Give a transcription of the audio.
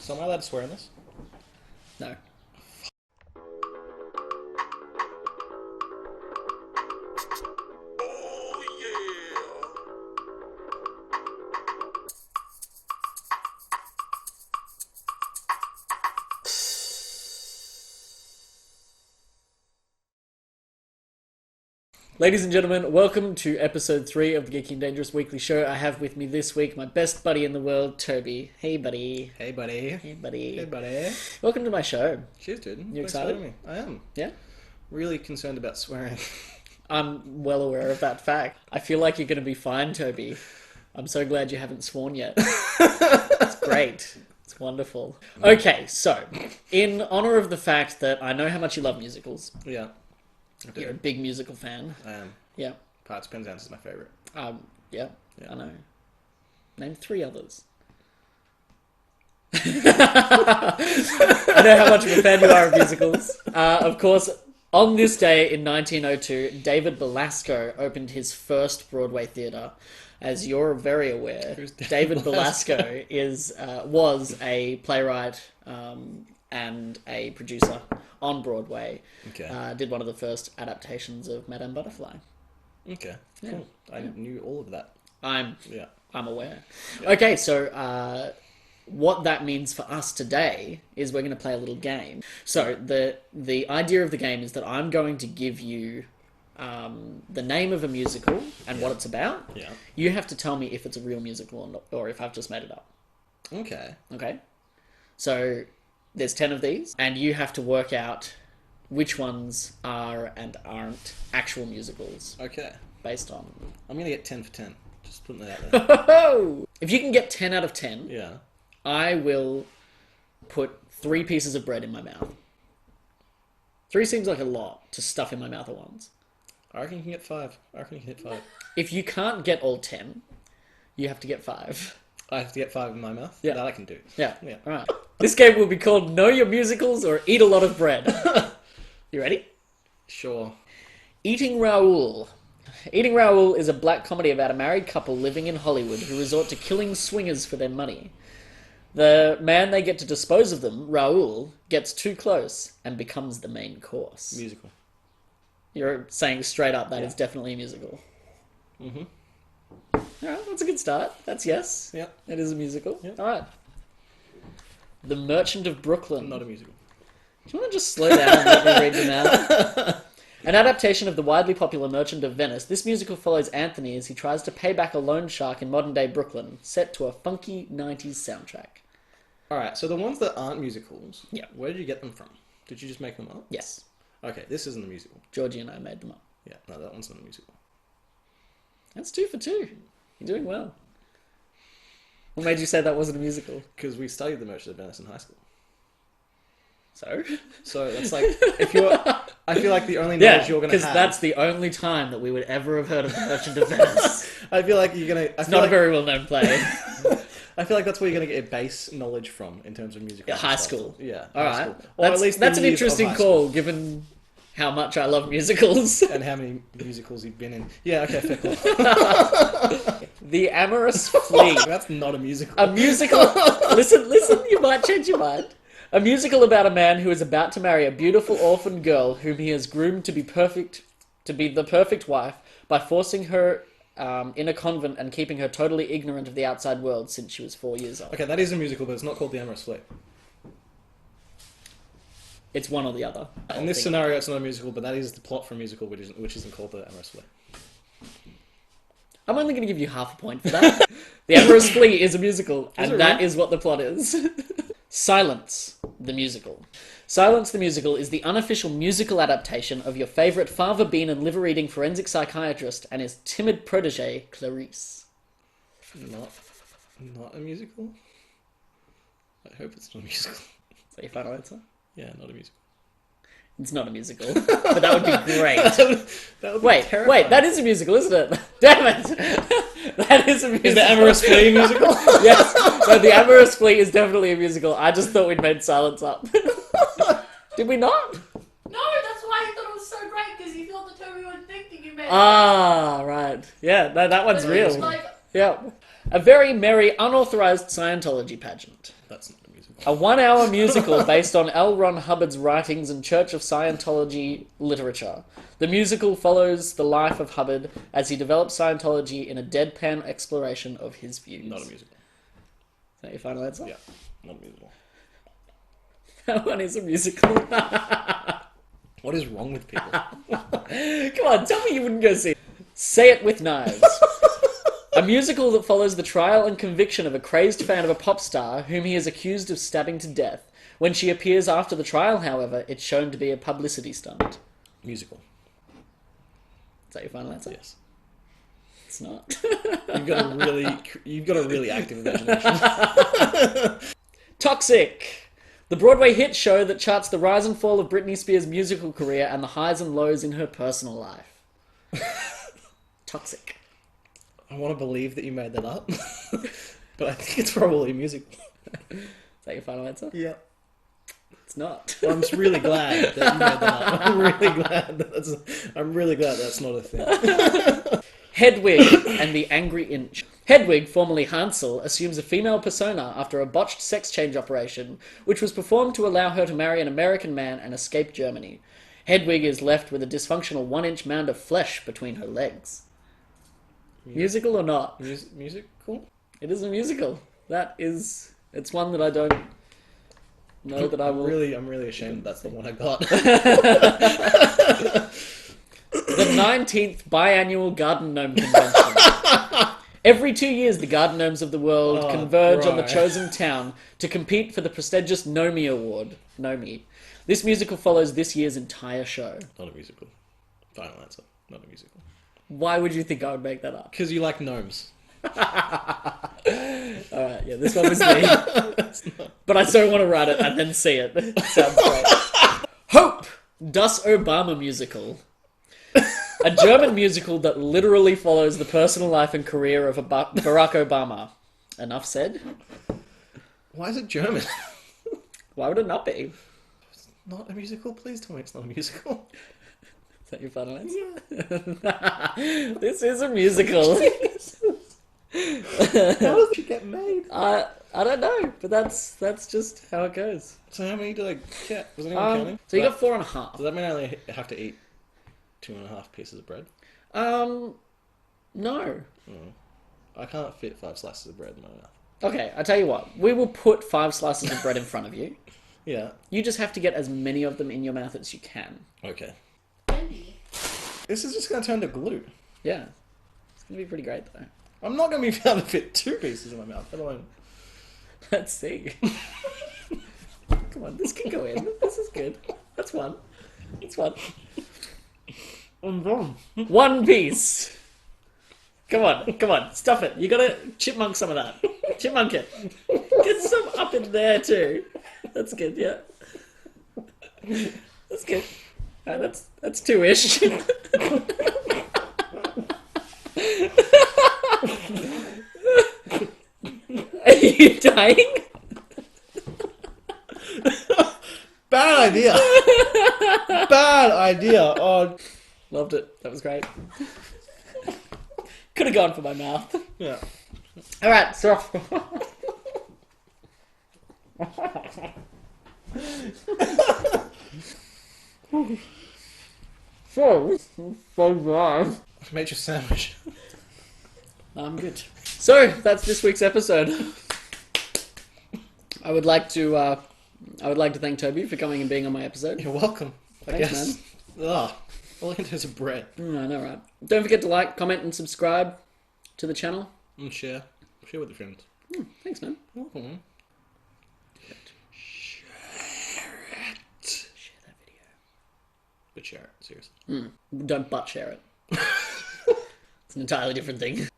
So am I allowed to swear in this? No. Ladies and gentlemen, welcome to episode 3 of the Geeky and Dangerous Weekly Show. I have with me this week my best buddy in the world, Toby. Hey, buddy. Hey, buddy. Hey, buddy. Hey, buddy. Welcome to my show. Cheers, dude. You Thanks for excited? having me. I am. Yeah? Really concerned about swearing. I'm well aware of that fact. I feel like you're going to be fine, Toby. I'm so glad you haven't sworn yet. It's great. It's wonderful. Okay, so, in honor of the fact that I know how much you love musicals, Yeah. I do. you're a big musical fan. I am. Yeah. Pirates, Penzance is my favourite. Yeah, Yeah. I know. Name 3 others. I know how much of a fan you are of musicals. Of course, on this day in 1902, David Belasco opened his first Broadway theatre. As you're very aware, Who's David Belasco? Belasco was a playwright and a producer on Broadway. Okay. Did one of the first adaptations of Madame Butterfly. Okay. Yeah. Cool. I knew all of that. I'm Yeah. aware. Yeah. Okay, so what that means for us today is we're going to play a little game. So the idea of the game is that I'm going to give you the name of a musical and what it's about. Yeah. You have to tell me if it's a real musical or not, or if I've just made it up. Okay. Okay? So there's 10 of these, and you have to work out which ones are and aren't actual musicals Okay. based on... I'm going to get 10 for 10. Just putting that out there. If you can get 10 out of 10, Yeah. I will put 3 pieces of bread in my mouth. 3 seems like a lot to stuff in my mouth at once. I reckon you can get 5. I reckon you can hit 5. If you can't get all 10, you have to get 5. I have to get 5 in my mouth? Yeah. That I can do. Yeah. Yeah. Alright. This game will be called Know Your Musicals or Eat a Lot of Bread. You ready? Sure. Eating Raoul. Eating Raoul is a black comedy about a married couple living in Hollywood who resort to killing swingers for their money. The man they get to dispose of them, Raoul, gets too close and becomes the main course. Musical. You're saying straight up that is definitely a musical. Mm-hmm. Alright, that's a good start. That's yes. Yeah. It is a musical. Yeah. Alright. The Merchant of Brooklyn. Not a musical. Do you want to just slow down and let me read them out? An adaptation of the widely popular Merchant of Venice, this musical follows Anthony as he tries to pay back a loan shark in modern-day Brooklyn, set to a funky 90s soundtrack. Alright, so the ones that aren't musicals, Yeah. where did you get them from? Did you just make them up? Yes. Okay, this isn't a musical. Georgie and I made them up. Yeah, no, that one's not a musical. That's 2 for 2. You're doing well. What made you say that wasn't a musical? Because we studied the Merchant of Venice in high school. So? So that's like, if you're, I feel like the only knowledge Yeah, you're going to because have. that's the only time that we would ever have heard of the Merchant of Venice. I feel like you're going to. It's not a very well-known play. I feel like that's where you're going to get your base knowledge from in terms of musical. High stuff. school. Yeah. All high right. school. Or at least the that's an years of interesting high call, school. given how much I love musicals. And how many musicals you've been in. Yeah, okay, fair call. The Amorous Flea. That's not a musical. A musical. Listen, you might change your mind. A musical about a man who is about to marry a beautiful orphan girl whom he has groomed to be the perfect wife by forcing her in a convent and keeping her totally ignorant of the outside world since she was 4 years old. Okay, that is a musical, but it's not called The Amorous Flea. It's one or the other. In this scenario, it's not a musical, but that is the plot for a musical, which isn't called The Amorous Flea. I'm only going to give you half a point for that. The Amorous Flea is a musical, and it that really? is what the plot is. Silence, the musical. Silence, the musical is the unofficial musical adaptation of your favourite Fava Bean and liver-eating forensic psychiatrist and his timid protege, Clarice. Not a musical? I hope it's not a musical. Is that your final answer? Yeah, not a musical. It's not a musical, but that would be great. That would be Wait, terrifying. that is a musical, isn't it? Damn it! That is a musical. Is the Amorous Flea a musical? Yes. No, the Amorous Flea is definitely a musical. I just thought we'd made Silence up. Did we not? No, that's why I thought it was so great, because you thought the Toby would think that you made it. Ah, right. Yeah, that one's But it was real. like, Yeah. A very merry, unauthorized Scientology pageant. That's not a musical. A 1-hour musical based on L. Ron Hubbard's writings and Church of Scientology literature. The musical follows the life of Hubbard as he develops Scientology in a deadpan exploration of his views. Not a musical. Is that your final answer? Yeah, not a musical. That one is a musical. What is wrong with people? Come on, tell me you wouldn't go see it. Say It With Knives. A musical that follows the trial and conviction of a crazed fan of a pop star whom he is accused of stabbing to death. When she appears after the trial, however, it's shown to be a publicity stunt. Musical. Is that your final answer? Yes. It's not. You've got a really active imagination. Toxic. The Broadway hit show that charts the rise and fall of Britney Spears' musical career and the highs and lows in her personal life. Toxic. I want to believe that you made that up, but I think it's probably a musical. Is that your final answer? Yeah. It's not. Well, I'm just really glad that you made that up. I'm really glad that's not a thing. Hedwig and the Angry Inch. Hedwig, formerly Hansel, assumes a female persona after a botched sex change operation, which was performed to allow her to marry an American man and escape Germany. Hedwig is left with a dysfunctional 1-inch mound of flesh between her legs. Musical or not? Musical? It is a musical. It's one that I don't know that I will... I'm really ashamed that's the one I got. The 19th Biannual Garden Gnome Convention. Every 2 years, the garden gnomes of the world converge on the chosen town to compete for the prestigious Nomi Award. Nomi. This musical follows this year's entire show. Not a musical. Final answer. Not a musical. Why would you think I would make that up? Because you like gnomes. Alright, yeah, this one was me. But I don't want to write it and then see it. Sounds great. Hope! Das Obama Musical. A German musical that literally follows the personal life and career of Barack Obama. Enough said. Why is it German? Why would it not be? It's not a musical? Please tell me it's not a musical. Is that your final answer? Yeah. This is a musical. How does it get made? I don't know, but that's just how it goes. So how many did I get? Was anyone counting? So you got 4.5. Does that mean I only have to eat 2.5 pieces of bread? No. I can't fit 5 slices of bread in my mouth. Okay, I tell you what. We will put 5 slices of bread in front of you. Yeah. You just have to get as many of them in your mouth as you can. Okay. Bendy. This is just going to turn to glue. Yeah. It's going to be pretty great, though. I'm not going to be able to fit 2 pieces in my mouth, let alone... Let's see. Come on, this can go in. This is good. That's one. That's one. I'm done. 1 piece. Come on, stuff it. You gotta chipmunk some of that. Chipmunk it. Get some up in there too. That's good, yeah. That's good. That's 2-ish. Are you dying? Bad idea. Bad idea. Oh, Loved it. That was great. Could have gone for my mouth. yeah. Alright, so... so dry. I made you a sandwich. I'm good. So, that's this week's episode. I would like to thank Toby for coming and being on my episode. You're welcome. I Thanks, guess. man. Ugh. All I can do is bread. I know, right? Don't forget to like, comment, and subscribe to the channel. And share. Share with your friends. Thanks, man. You're welcome. Share that video. But share it, seriously. Don't butt share it. It's an entirely different thing.